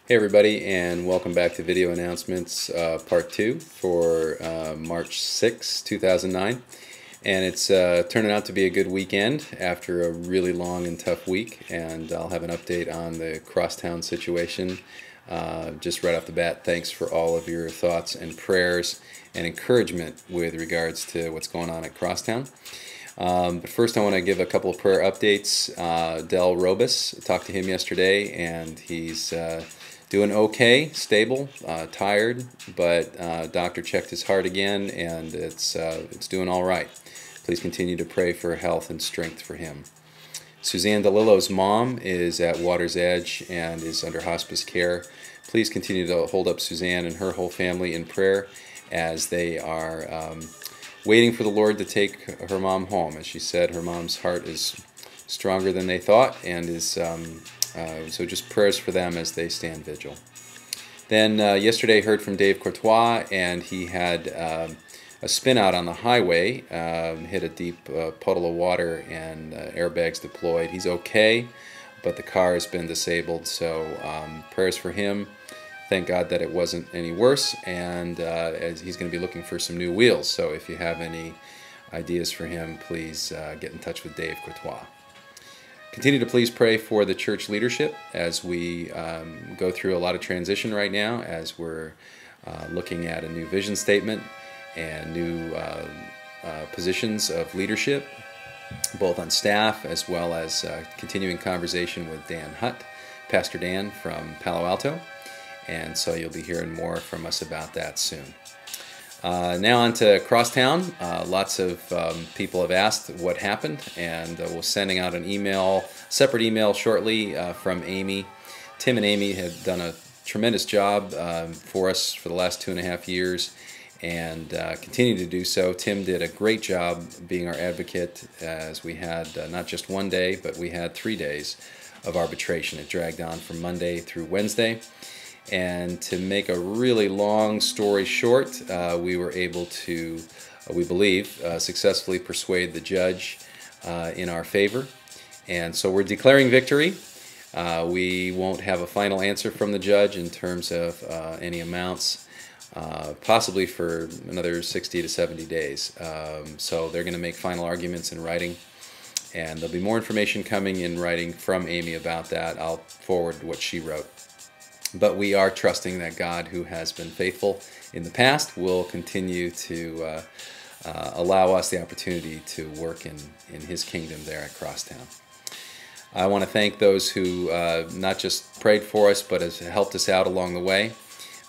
Hey everybody, and welcome back to Video Announcements Part 2 for March 6, 2009. And it's turning out to be a good weekend after a really long and tough week, and I'll have an update on the Crosstown situation just right off the bat. Thanks for all of your thoughts and prayers and encouragement with regards to what's going on at Crosstown. But first I want to give a couple of prayer updates. Del Robus, talked to him yesterday, and he's doing okay, stable, tired, but doctor checked his heart again, and it's doing all right. Please continue to pray for health and strength for him. Suzanne DeLillo's mom is at Water's Edge and is under hospice care. Please continue to hold up Suzanne and her whole family in prayer as they are waiting for the Lord to take her mom home. As she said, her mom's heart is stronger than they thought, and is so just prayers for them as they stand vigil. Then yesterday heard from Dave Courtois, and he had a spin out on the highway, hit a deep puddle of water, and airbags deployed. He's okay, but the car has been disabled, so prayers for him. Thank God that it wasn't any worse, and as he's going to be looking for some new wheels. So if you have any ideas for him, please get in touch with Dave Courtois. Continue to please pray for the church leadership as we go through a lot of transition right now, as we're looking at a new vision statement and new positions of leadership, both on staff as well as continuing conversation with Dan Hutt, Pastor Dan from Palo Alto. And so you'll be hearing more from us about that soon. Now on to Crosstown. Lots of people have asked what happened, and we're sending out an email, separate email shortly from Amy. Tim and Amy have done a tremendous job for us for the last 2.5 years, and continue to do so. Tim did a great job being our advocate, as we had not just one day, but we had 3 days of arbitration. It dragged on from Monday through Wednesday. And to make a really long story short, we were able to, we believe, successfully persuade the judge in our favor. And so we're declaring victory. We won't have a final answer from the judge in terms of any amounts, possibly for another 60 to 70 days. So they're going to make final arguments in writing. And there'll be more information coming in writing from Amy about that. I'll forward what she wrote. But we are trusting that God, who has been faithful in the past, will continue to allow us the opportunity to work in His kingdom there at Crosstown. I want to thank those who not just prayed for us, but has helped us out along the way.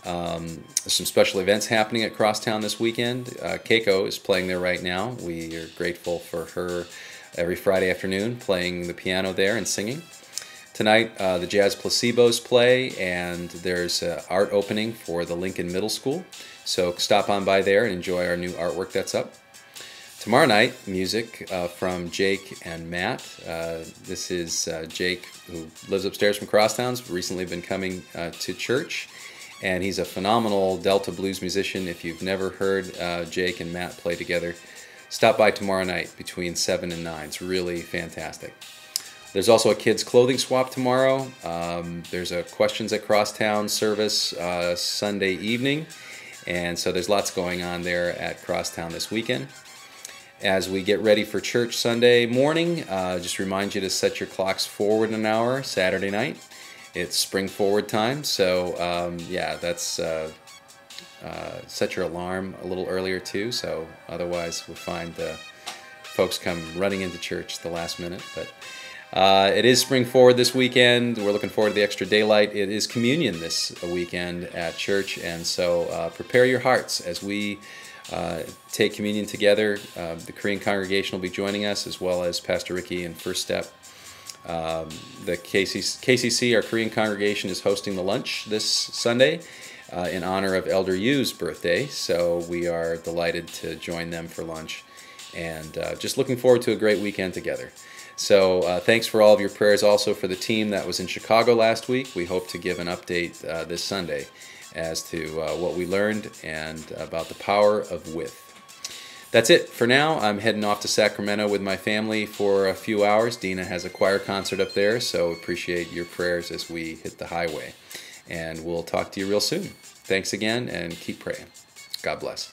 There's some special events happening at Crosstown this weekend. Keiko is playing there right now. We are grateful for her every Friday afternoon playing the piano there and singing. Tonight, the Jazz Placebos play, and there's an art opening for the Lincoln Middle School. So stop on by there and enjoy our new artwork that's up. Tomorrow night, music from Jake and Matt. This is Jake, who lives upstairs from Crosstown's, recently been coming to church. And he's a phenomenal Delta blues musician. If you've never heard Jake and Matt play together, stop by tomorrow night between 7 and 9. It's really fantastic. There's also a kids' clothing swap tomorrow. There's a Questions at Crosstown service Sunday evening. And so there's lots going on there at Crosstown this weekend. As we get ready for church Sunday morning, just remind you to set your clocks forward an hour Saturday night. It's spring forward time, so yeah, that's set your alarm a little earlier too, so otherwise we'll find folks come running into church the last minute. But it is spring forward this weekend. We're looking forward to the extra daylight. It is communion this weekend at church, and so prepare your hearts as we take communion together. The Korean congregation will be joining us, as well as Pastor Ricky and First Step. The KCC, our Korean congregation, is hosting the lunch this Sunday in honor of Elder Yu's birthday, so we are delighted to join them for lunch, and just looking forward to a great weekend together. So thanks for all of your prayers also for the team that was in Chicago last week. We hope to give an update this Sunday as to what we learned and about the power of with. That's it for now. I'm heading off to Sacramento with my family for a few hours. Dina has a choir concert up there, so appreciate your prayers as we hit the highway. And we'll talk to you real soon. Thanks again, and keep praying. God bless.